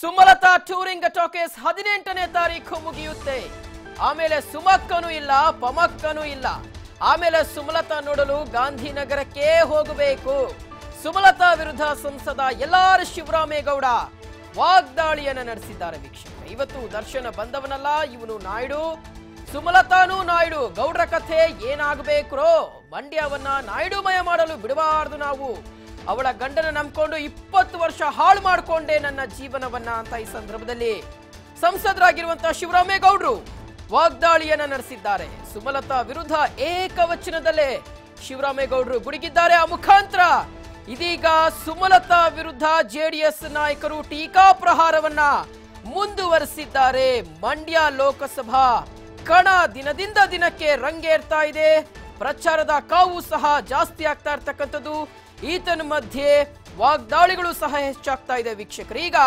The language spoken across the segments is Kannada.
ಸುಮಲತಾ ಟೂರಿಂಗ್ ಟಾಕೀಸ್ 18ನೇ ತಾರೀಖು ಮುಗಿಯುತ್ತೆ. ಆಮೇಲೆ ಸುಮಕ್ಕನೂ ಇಲ್ಲ, ಪಮಕ್ಕನೂ ಇಲ್ಲ. ಆಮೇಲೆ ಸುಮಲತಾ ನೋಡಲು ಗಾಂಧಿನಗರಕ್ಕೆ ಹೋಗಬೇಕು. ಸುಮಲತಾ ವಿರುದ್ಧ ಸಂಸದ ಎಲ್.ಆರ್. ಶಿವರಾಮೇಗೌಡ ವಾಗ್ದಾಳಿಯನ್ನ ನಡೆಸಿದ್ದಾರೆ ವೀಕ್ಷಕ. ಇವತ್ತು ದರ್ಶನ ಬಂದವನಲ್ಲ, ಇವನು ನಾಯ್ಡು, ಸುಮಲತಾನೂ ನಾಯ್ಡು. ಗೌಡ್ರ ಕಥೆ ಏನಾಗಬೇಕ್ರೋ, ಮಂಡ್ಯವನ್ನ ನಾಯ್ಡುಮಯ ಮಾಡಲು ಬಿಡಬಾರದು ನಾವು. ಅವಳ ಗಂಡನ ನಂಬ್ಕೊಂಡು 20 ವರ್ಷ ಹಾಳು ಮಾಡಿಕೊಂಡೆ ನನ್ನ ಜೀವನವನ್ನ ಅಂತ ಈ ಸಂದರ್ಭದಲ್ಲಿ ಸಂಸದರಾಗಿರುವಂತಹ ಶಿವರಾಮೇಗೌಡರು ವಾಗ್ದಾಳಿಯನ್ನ ನಡೆಸಿದ್ದಾರೆ. ಸುಮಲತಾ ವಿರುದ್ಧ ಏಕವಚನದಲ್ಲೇ ಶಿವರಾಮೇಗೌಡರು ಗುಡುಗಿದ್ದಾರೆ. ಆ ಮುಖಾಂತರ ಇದೀಗ ಸುಮಲತಾ ವಿರುದ್ಧ ಜೆಡಿಎಸ್ ನಾಯಕರು ಟೀಕಾ ಪ್ರಹಾರವನ್ನ ಮುಂದುವರೆಸಿದ್ದಾರೆ. ಮಂಡ್ಯ ಲೋಕಸಭಾ ಕಣ ದಿನದಿಂದ ದಿನಕ್ಕೆ ರಂಗೇರ್ತಾ ಇದೆ. ಪ್ರಚಾರದ ಕಾವು ಸಹ ಜಾಸ್ತಿ ಆಗ್ತಾ ಇರ್ತಕ್ಕಂಥದ್ದು. ಈತನ ಮಧ್ಯೆ ವಾಗ್ದಾಳಿಗಳು ಸಹ ಹೆಚ್ಚಾಗ್ತಾ ಇದೆ ವೀಕ್ಷಕರು. ಈಗ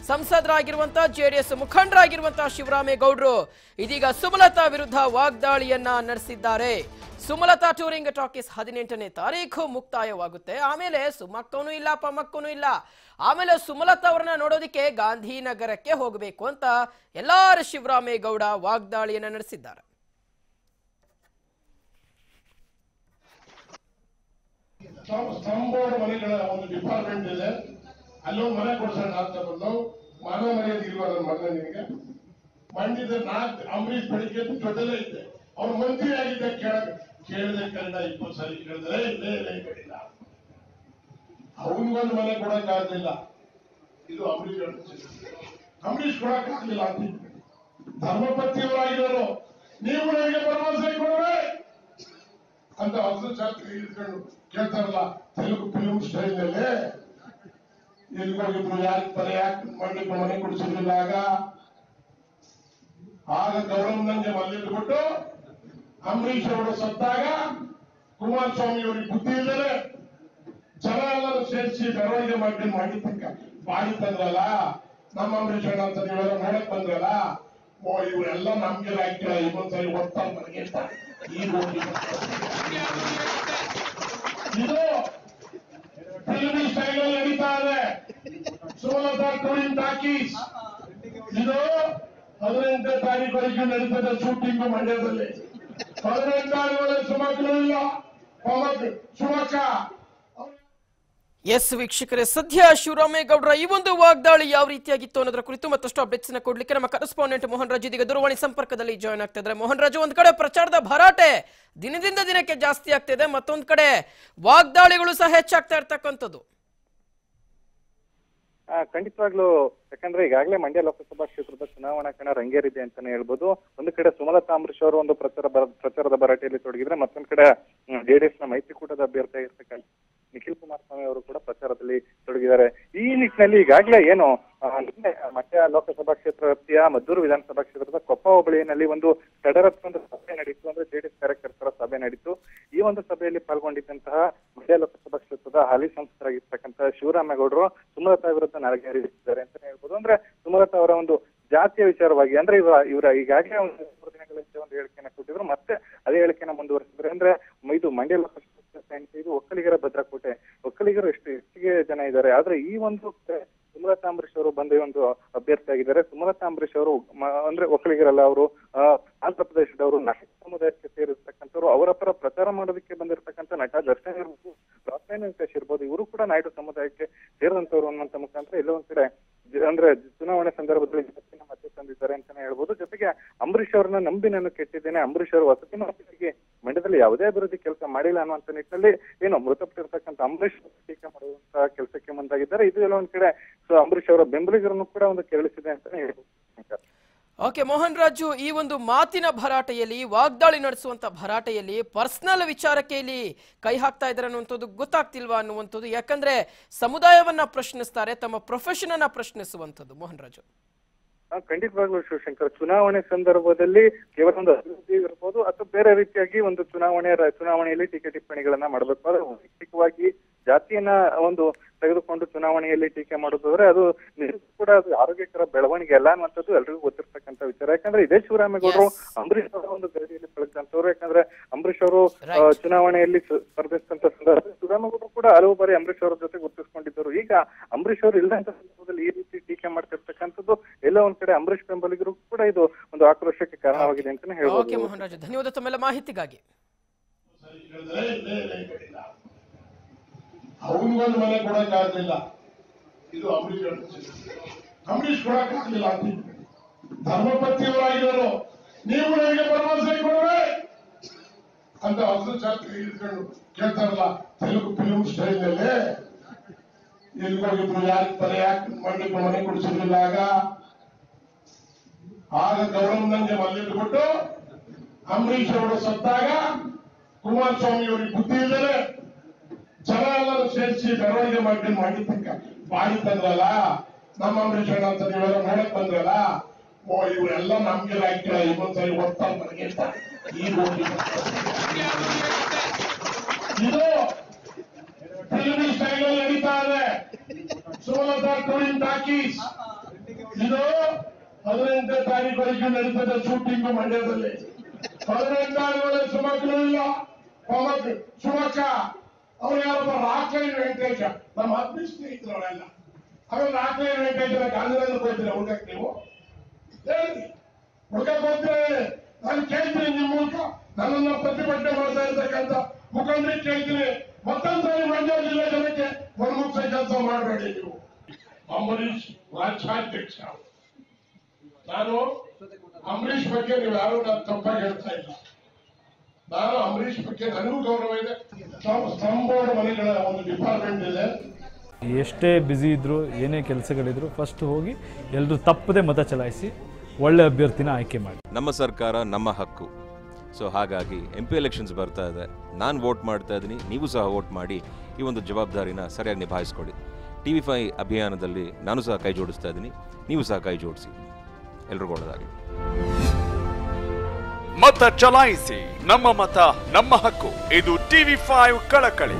ಸಂಸದರಾಗಿರುವಂತಹ ಜೆಡಿಎಸ್ ಮುಖಂಡರಾಗಿರುವಂತಹ ಶಿವರಾಮೇಗೌಡರು ಇದೀಗ ಸುಮಲತಾ ವಿರುದ್ಧ ವಾಗ್ದಾಳಿಯನ್ನ ನಡೆಸಿದ್ದಾರೆ. ಸುಮಲತಾ ಟೂರಿಂಗ್ ಟಾಕೀಸ್ 18ನೇ ತಾರೀಖು ಮುಕ್ತಾಯವಾಗುತ್ತೆ. ಆಮೇಲೆ ಸುಮಕ್ಕನೂ ಇಲ್ಲ, ಪಮಕ್ಕನೂ ಇಲ್ಲ. ಆಮೇಲೆ ಸುಮಲತಾ ಅವರನ್ನ ನೋಡೋದಿಕ್ಕೆ ಗಾಂಧಿನಗರಕ್ಕೆ ಹೋಗಬೇಕು ಅಂತ ಎಲ್.ಆರ್. ಶಿವರಾಮೇಗೌಡ ವಾಗ್ದಾಳಿಯನ್ನ ನಡೆಸಿದ್ದಾರೆ. ಸ್ಟಂಬೋರ್ಡ್ ಮನೆಗಳ ಒಂದು ಡಿಪಾರ್ಟ್ಮೆಂಟ್ ಇದೆ, ಅಲ್ಲೊಂದು ಮನೆ ಕೊಡ್ಸೋಣ ಅಂತ ಬಂದು ಮರ್ಯಾದೆ ಇಲ್ವಾ ನನ್ನ ಮಗನ ನಿನಗೆ? ಮಂಡ್ಯದ ಅಂಬರೀಶ್ ಬೆಳಿಗ್ಗೆ ಜೊತೆಲೇ ಇದ್ದೆ, ಅವ್ರು ಮಂತ್ರಿ ಆಗಿದ್ದ ಕೇಳಿದೆ ಕನ್ನಡ 20 ಸರಿ ಕೇಳಿದ್ರೆ ಕಡಿಲ್ಲ. ಅವನಿಗೊಂದು ಮನೆ ಕೊಡಕ್ ಆಗ್ಲಿಲ್ಲ, ಇದು ಅಂಬರೀಶ್ ಕೊಡಕ್ ಆಗ್ಲಿಲ್ಲ ಅಂತ ಧರ್ಮಪತಿಯವರಾಗಿರೋರು ನೀವು ನನಗೆ ಭರವಸೆ ಕೊಡವೆ ಅಂತ ಹೊಸ ಶಾಸ್ತ್ರ ಇಟ್ಕೊಂಡು ಕೇಳ್ತಾರಲ್ಲ ತೆಲುಗು ಫಿಲ್ಮ್ ಸ್ಟೈಲ್ ನಲ್ಲಿ. ಎಲ್ಲಿಗೋಗಿದ್ರು ಯಾಕೆ ಮಂಡ್ಯಕ್ಕೆ ಮನೆ ಕೊಡಿಸಿರ್ಲಿಲ್ಲ? ಆಗ ಗೌರವನಂಗೆ ಮಲ್ಲಿಟ್ಬಿಟ್ಟು ಅಂಬರೀಶ್ ಅವರು ಸತ್ತಾಗ ಕುಮಾರಸ್ವಾಮಿ ಅವರಿಗೆ ಬುದ್ಧಿ ಇಲ್ಲದೆ ಜನ ಎಲ್ಲರೂ ಸೇರಿಸಿ ಮೆರವಣಿಗೆ ಮಾಡ್ಕೊಂಡು ಮಾಡಿದ್ದಕ್ಕ ಬಾಡಿ ತಂದ್ರಲ್ಲ ನಮ್ಮ ಅಂಬರೀಶ್ ಅಣ್ಣ ಅಂತ ನೀವೆಲ್ಲ ನೋಡಕ್ ಬಂದ್ರಲ್ಲ. ಇವರೆಲ್ಲ ನಮ್ಗೆ ಹಾಕಿಲ್ಲ, ಇನ್ನೊಂದ್ಸರಿ ಒತ್ತಾರೆ ನನಗೆ ಇದು ಫಿಲ್ಮಿ ಸ್ಟೈಲ್ ಅಲ್ಲಿ ನಡೀತಾ ಇದೆ. ಸುಮಲತಾ ಟೂರಿಂಗ್ ಟಾಕೀಸ್ ಇದು 18ನೇ ತಾರೀಕು ನಡೀತದೆ ಶೂಟಿಂಗ್ ಮಂಡ್ಯದಲ್ಲಿ. 18 ಸುಮಕ್ಕೂ ಇಲ್ಲ, ಸುಮಕ್ಕ. ಎಸ್ ವೀಕ್ಷಕರೇ, ಸದ್ಯ ಶಿವರಾಮೇಗೌಡರ ಈ ಒಂದು ವಾಗ್ದಾಳಿ ಯಾವ ರೀತಿಯಾಗಿತ್ತು ಅನ್ನೋದರ ಕುರಿತು ಮತ್ತಷ್ಟು ಅಪ್ಡೇಟ್ಸ್ ನ ಕೊಡ್ಲಿಕ್ಕೆ ನಮ್ಮ ಕರೆಸ್ಪಾಂಡೆಂಟ್ ಮೋಹನ್ ರಾಜು ಇದೀಗ ದೂರವಾಣಿ ಸಂಪರ್ಕದಲ್ಲಿ ಜಾಯ್ನ್ ಆಗ್ತಾ ಇದ್ದಾರೆ. ಮೋಹನ್ ರಾಜು, ಒಂದ್ ಕಡೆ ಪ್ರಚಾರದ ಭರಾಟೆ ದಿನದಿಂದ ದಿನಕ್ಕೆ ಜಾಸ್ತಿ ಆಗ್ತಿದೆ, ಮತ್ತೊಂದ್ ಕಡೆ ವಾಗ್ದಾಳಿಗಳು ಸಹ ಹೆಚ್ಚಾಗ್ತಾ ಇರ್ತಕ್ಕಂಥದ್ದು. ಖಂಡಿತವಾಗ್ಲೂ, ಯಾಕಂದ್ರೆ ಈಗಾಗಲೇ ಮಂಡ್ಯ ಲೋಕಸಭಾ ಕ್ಷೇತ್ರದ ಚುನಾವಣಾ ಕಣ ರಂಗೇರಿದೆ ಅಂತಾನೆ ಹೇಳ್ಬೋದು. ಒಂದು ಕಡೆ ಸುಮಲತಾ ಅಂಬರೀಶ್ ಅವರು ಒಂದು ಪ್ರಚಾರದ ಭರಾಟೆಯಲ್ಲಿ ತೊಡಗಿದ್ರೆ, ಮತ್ತೊಂದ್ ಕಡೆ ಜೆಡಿಎಸ್ ನ ಮೈತ್ರಿಕೂಟದ ಅಭ್ಯರ್ಥಿ ಆಗಿರ್ತಕ್ಕಂಥ ನಿಖಿಲ್ ಕುಮಾರಸ್ವಾಮಿ ಅವರು ಕೂಡ ಪ್ರಚಾರದಲ್ಲಿ ತೊಡಗಿದ್ದಾರೆ. ಈ ನಿಟ್ಟಿನಲ್ಲಿ ಈಗಾಗಲೇ ಏನು ಮಂಡ್ಯ ಲೋಕಸಭಾ ಕ್ಷೇತ್ರ ವ್ಯಾಪ್ತಿಯ ಮದ್ದೂರು ವಿಧಾನಸಭಾ ಕ್ಷೇತ್ರದ ಕೊಪ್ಪ ಹೋಬಳಿಯಲ್ಲಿ ಒಂದು ತಡರತ್ವದ ಸಭೆ ನಡೀತು. ಅಂದ್ರೆ ಜೆಡಿಎಸ್ ಕಾರ್ಯಕರ್ತರ ಸಭೆ ನಡೀತು. ಈ ಒಂದು ಸಭೆಯಲ್ಲಿ ಪಾಲ್ಗೊಂಡಿದ್ದಂತಹ ಮಂಡ್ಯ ಲೋಕಸಭಾ ಕ್ಷೇತ್ರದ ಹಾಲಿ ಸಂಸದರಾಗಿರ್ತಕ್ಕಂಥ ಶಿವರಾಮೇಗೌಡರು ಸುಮಲತಾ ವಿರುದ್ಧ ನರಗೇರಿಸಿದ್ದಾರೆ ಅಂತಾನೆ ಹೇಳ್ಬೋದು. ಅಂದ್ರೆ ಸುಮಲತಾ ಅವರ ಒಂದು ಜಾತಿಯ ವಿಚಾರವಾಗಿ, ಅಂದ್ರೆ ಇವರ ಈಗಾಗಲೇ ಒಂದು 3 ದಿನಗಳ ಹಿಂದೆ ಒಂದು ಹೇಳಿಕೆಯನ್ನು ಕೊಟ್ಟಿದ್ರು, ಮತ್ತೆ ಅದೇ ಹೇಳಿಕೆಯನ್ನು ಮುಂದುವರೆಸಿದ್ರೆ. ಅಂದ್ರೆ ಇದು ಮಂಡ್ಯ ಲೋಕಸಭಾ ಇದು ಒಕ್ಕಲಿಗರ ಭದ್ರಕೋಟೆ, ಒಕ್ಕಲಿಗರು ಹೆಚ್ಚಿಗೆ ಜನ ಇದ್ದಾರೆ. ಆದ್ರೆ ಈ ಒಂದು ಸುಮಲತಾ ಅಂಬರೀಶ್ ಅವರು ಬಂದ ಒಂದು ಅಭ್ಯರ್ಥಿ ಆಗಿದ್ದಾರೆ. ಸುಮಲತಾ ಅಂಬರೀಶ್ ಅವರು ಅಂದ್ರೆ ಒಕ್ಕಲಿಗರಲ್ಲ, ಅವರು ಆಂಧ್ರ ಪ್ರದೇಶದವರು ನಾಯಕ ಸಮುದಾಯಕ್ಕೆ ಸೇರಿರ್ತಕ್ಕಂಥವ್ರು. ಅವರ ಪರ ಪ್ರಚಾರ ಮಾಡೋದಕ್ಕೆ ಬಂದಿರತಕ್ಕಂಥ ನಟ ದರ್ಶನ್ ಇರ್ಬೋದು, ರಾಕ್ಲೈನ್ ವೆಂಕಟೇಶ್ ಇರ್ಬೋದು, ಇವರು ಕೂಡ ನಾಯ್ಡು ಸಮುದಾಯಕ್ಕೆ ಸೇರಿದಂತವ್ರು ಅನ್ನುವಂತ ಮುಖಾಂತರ ಎಲ್ಲೋ ಒಂದ್ ಕಡೆ ಅಂದ್ರೆ ಚುನಾವಣೆ ಸಂದರ್ಭದಲ್ಲಿ ಜಗತ್ತಿನ ಮಧ್ಯೆ ತಂದಿದ್ದಾರೆ ಅಂತಾನೆ ಹೇಳ್ಬೋದು. ಜೊತೆಗೆ ಅಂಬರೀಶ್ ಅವರನ್ನ ನಂಬಿ ನಾನು ಕೆಟ್ಟಿದ್ದೇನೆ, ಅಂಬರೀಶ್ ಅವರು ವಸತಿ ಮಾಹಿತಿಗೆ ಮಂಡ್ಯದಲ್ಲಿ ಯಾವುದೇ ಅಭಿವೃದ್ಧಿ ಕೆಲಸ ಮಾಡಿಲ್ಲ ಅನ್ನುವಂತ ನಿಟ್ಟಿನಲ್ಲಿ ಏನು ಮೃತಪಟ್ಟಿರ್ತಕ್ಕಂಥ ಅಂಬರೀಶ್ ಟೀಕೆ ಮಾಡುವಂತಹ ಕೆಲಸಕ್ಕೆ ಮುಂದಾಗಿದ್ದಾರೆ. ಇದು ಎಲ್ಲ ಒಂದ್ ಕಡೆ ಅಂಬರೀಶ್ ಅವರ ಬೆಂಬಲಿಗರನ್ನು ಕೂಡ ಒಂದು ಕೆರಳಿಸಿದೆ ಅಂತಾನೆ ಹೇಳ್ಬೋದು. ಓಕೆ ಮೋಹನ್ ರಾಜು, ಈ ಒಂದು ಮಾತಿನ ಭರಾಟೆಯಲ್ಲಿ, ವಾಗ್ದಾಳಿ ನಡೆಸುವಂತ ಭರಾಟೆಯಲ್ಲಿ ಪರ್ಸನಲ್ ವಿಚಾರಕ್ಕೆ ಇಲ್ಲಿ ಕೈ ಹಾಕ್ತಾ ಇದ್ದಾರೆ ಅನ್ನುವಂಥದ್ದು ಗೊತ್ತಾಗ್ತಿಲ್ವಾ ಅನ್ನುವಂಥದ್ದು. ಯಾಕಂದ್ರೆ ಸಮುದಾಯವನ್ನ ಪ್ರಶ್ನಿಸ್ತಾರೆ, ತಮ್ಮ ಪ್ರೊಫೆಷನ್ ಅನ್ನ ಪ್ರಶ್ನಿಸುವಂಥದ್ದು. ಮೋಹನ್ ರಾಜು, ಖಂಡಿತವಾಗ್ಲೂ ಶಿವಶಂಕರ್, ಚುನಾವಣೆ ಸಂದರ್ಭದಲ್ಲಿ ಕೇವಲ ಒಂದು ಅಭಿವೃದ್ಧಿ ಇರ್ಬೋದು ಅಥವಾ ಬೇರೆ ರೀತಿಯಾಗಿ ಒಂದು ಚುನಾವಣೆಯಲ್ಲಿ ಟೀಕೆ ಟಿಪ್ಪಣಿಗಳನ್ನ ಮಾಡಬೇಕು. ಆದ್ರೆ ವೈಯಕ್ತಿಕವಾಗಿ ಜಾತಿಯನ್ನ ಒಂದು ತೆಗೆದುಕೊಂಡು ಚುನಾವಣೆಯಲ್ಲಿ ಟೀಕೆ ಮಾಡೋದಾದ್ರೆ ಅದು ಕೂಡ ಅದು ಆರೋಗ್ಯಕರ ಬೆಳವಣಿಗೆ ಅಲ್ಲ ಅನ್ನುವಂಥದ್ದು ಎಲ್ರಿಗೂ ಗೊತ್ತಿರ್ತಕ್ಕಂಥ ವಿಚಾರ. ಯಾಕಂದ್ರೆ ಇದೇ ಶಿವರಾಮೇಗೌಡರು ಅಂಬರೀಶ್ ಅವರ ಒಂದು ಗಡಿಯಲ್ಲಿ ಬೆಳಗ್ತಂತವ್ರು. ಯಾಕಂದ್ರೆ ಅಂಬರೀಶ್ ಅವರು ಚುನಾವಣೆಯಲ್ಲಿ ಸ್ಪರ್ಧಿಸಿದಂತ ಸಂದರ್ಭದಲ್ಲಿ ಶಿವರಾಮೇಗೌಡರು ಕೂಡ ಹಲವು ಬಾರಿ ಅಂಬರೀಶ್ ಅವರ ಜೊತೆ ಗುರುತಿಸಿಕೊಂಡಿದ್ದರು. ಈಗ ಅಂಬರೀಶ್ ಅವರು ಇಲ್ಲದಂತ ಸಂದರ್ಭದಲ್ಲಿ ಈ ರೀತಿ ಟೀಕೆ ಮಾಡ್ತಿರ್ತಕ್ಕಂಥ ಎಲ್ಲೋ ಒಂದ್ ಕಡೆ ಅಂಬರೀಷ್ ಬೆಂಬಲಿಗರು ಕೂಡ ಇದು ಒಂದು ಆಕ್ರೋಶಕ್ಕೆ ಕಾರಣವಾಗಿದೆ ಅಂತಾನೆ ಹೇಳ್ಬೋದು. ಓಕೆ ಮೋಹನ್ ರಾಜ್, ಧನ್ಯವಾದ ತಮ್ಮೆಲ್ಲ ಮಾಹಿತಿಗಾಗಿ. ಅವನಿಗೊಂದು ಮನೆ ಕೊಡಕ್ಕಾಗ್ಲಿಲ್ಲ, ಇದು ಅಂಬರೀಷ್ ಕೊಡಕ್ಕಾಗ್ಲಿಲ್ಲ ಅಂತ ಧರ್ಮಪತಿಯವರಾಗಿರೋರು ನೀವು ನನಗೆ ಭರವಸೆ ಕೊಡವೆ ಅಂತ ಹೊಸ ಚಾತ್ರಿ ಇಟ್ಕೊಂಡು ಕೇಳ್ತಾರಲ್ಲ ತೆಲುಗು ಫಿಲ್ಮ್ ಸ್ಟೈಲ್ ನಲ್ಲಿ. ಎಲ್ಗೋಗಿದ್ರು ಯಾರು ತಲೆ ಯಾಕೆ ಮಾಡ್ಲಿಕ್ಕೆ ಮನೆ ಕೊಡಿಸಿರ್ಲಿಲ್ಲ ಆಗ ಗೌರವನಂಗೆ ಮಲ್ಲಿಟ್ಬಿಟ್ಟು ಅಂಬರೀಷ್ ಅವರು ಸತ್ತಾಗ ಕುಮಾರಸ್ವಾಮಿ ಅವರಿಗೆ ಬುದ್ಧಿ ಇಲ್ಲದೆ ಜನ ಎಲ್ಲರೂ ಸೇರಿಸಿ ಮೆರವಣಿಗೆ ಮಾಡ್ಕೊಂಡು ಮಾಡಿದ್ದಕ್ಕ ಬಾಯಿ ತಂದ್ರಲ್ಲ ನಮ್ಮ ಅಂಬರೀಷ್ ಅಣ್ಣ ಅಂತ ನೀವೆಲ್ಲ ನೋಡಕ್ ಬಂದ್ರಲ್ಲ. ಇವರೆಲ್ಲ ನಮ್ಗೆ ಹಾಕಿಲ್ಲ, ಇನ್ನೊಂದ್ಸರಿ ಓದ್ತಾರೆ ನನಗೆ ಅಂತ ಈಗ ಇದು ಫಿಲ್ಮಿ ಸ್ಟೈಲ್ ನಡೀತಾ ಇದೆ. ಸುಮಲತಾ ಟೂರಿಂಗ್ ಟಾಕೀಸ್ ಇದು 18ನೇ ತಾರೀಕು ನಡೀತದೆ ಶೂಟಿಂಗ್ ಮಂಡ್ಯದಲ್ಲಿ. 18 ಸುಮಕ್ಕಳು ಇಲ್ಲ, ಸುಮಕ್ಕ ಅವ್ರು ಯಾರೊಬ್ಬ ರಾಕ್ಲೈನ್ ವೆಂಕಟೇಶ ನಮ್ಮ ಆತ್ಮೀಯ ಸ್ನೇಹಿತರು ಅವರೆಲ್ಲ. ಆಮೇಲೆ ರಾಕ್ಲೈನ್ ವೆಂಕಟೇಶನ ಗಾಂಧಿನಗರ ಹೋಗ್ತೀರಾ ಹುಡುಗಕ್ಕೆ? ನೀವು ಹೇಳಿ ಹುಡುಗಕ್ಕೆ ಹೋಗ್ತೀರಾ? ನಾನು ಕೇಳ್ತೀನಿ ನಿಮ್ಮ ಮೂಲಕ ನನ್ನನ್ನ ಪ್ರತಿಭಟನೆ ಮಾಡ್ತಾ ಇರ್ತಕ್ಕಂಥ ಮುಖಂಡರಿಗೆ ಕೇಳ್ತೀನಿ, ಮತ್ತೊಂದ್ಸರಿ ಮಂಡ್ಯ ಜಿಲ್ಲೆ ಜನಕ್ಕೆ ಒಳಮುಕ್ಸ ಕೆಲಸ ಮಾಡಬೇಡಿ ನೀವು. ಅಂಬರೀಷ್ ರಾಜ್ಯಾಧ್ಯಕ್ಷ, ನಾನು ಅಂಬರೀಷ್ ಬಗ್ಗೆ ನೀವು ಯಾರು ನಾನು ತಪ್ಪಾಗಿ ಹೇಳ್ತಾ ಇಲ್ಲ. ನಾನು ಅಂಬರೀಷ್ ಬಗ್ಗೆ ನನಗೂ ಗೌರವ ಇದೆ. ಸ್ತಂಭೋಡ ಮನೆಗಳ ಒಂದು ಡಿಪಾರ್ಟ್ಮೆಂಟ್ ಇದೆ. ಎಷ್ಟೇ ಬ್ಯುಸಿ ಇದ್ರು, ಏನೇ ಕೆಲಸಗಳಿದ್ರು, ಫಸ್ಟ್ ಹೋಗಿ ಎಲ್ಲರೂ ತಪ್ಪದೆ ಮತ ಚಲಾಯಿಸಿ ಒಳ್ಳೆ ಅಭ್ಯರ್ಥಿನ ಆಯ್ಕೆ ಮಾಡಿ. ನಮ್ಮ ಸರ್ಕಾರ ನಮ್ಮ ಹಕ್ಕು. ಸೊ ಹಾಗಾಗಿ MP ಎಲೆಕ್ಷನ್ಸ್ ಬರ್ತಾ ಇದೆ, ನಾನು ವೋಟ್ ಮಾಡ್ತಾ ಇದ್ದೀನಿ, ನೀವು ಸಹ ವೋಟ್ ಮಾಡಿ ಈ ಒಂದು ಜವಾಬ್ದಾರಿನ ಸರಿಯಾಗಿ ನಿಭಾಯಿಸ್ಕೊಡಿ. TV5 ಅಭಿಯಾನದಲ್ಲಿ ನಾನು ಸಹ ಕೈ ಜೋಡಿಸ್ತಾ ಇದ್ದೀನಿ, ನೀವು ಸಹ ಕೈ ಜೋಡಿಸಿ. ಎಲ್ರಿಗೂ ಒಳ್ಳೆಯದಾಗಲಿ. ಮತ ಚಲಾಯಿಸಿ, ನಮ್ಮ ಮತ ನಮ್ಮ ಹಕ್ಕು. ಇದು TV5 ಕಳಕಳಿ.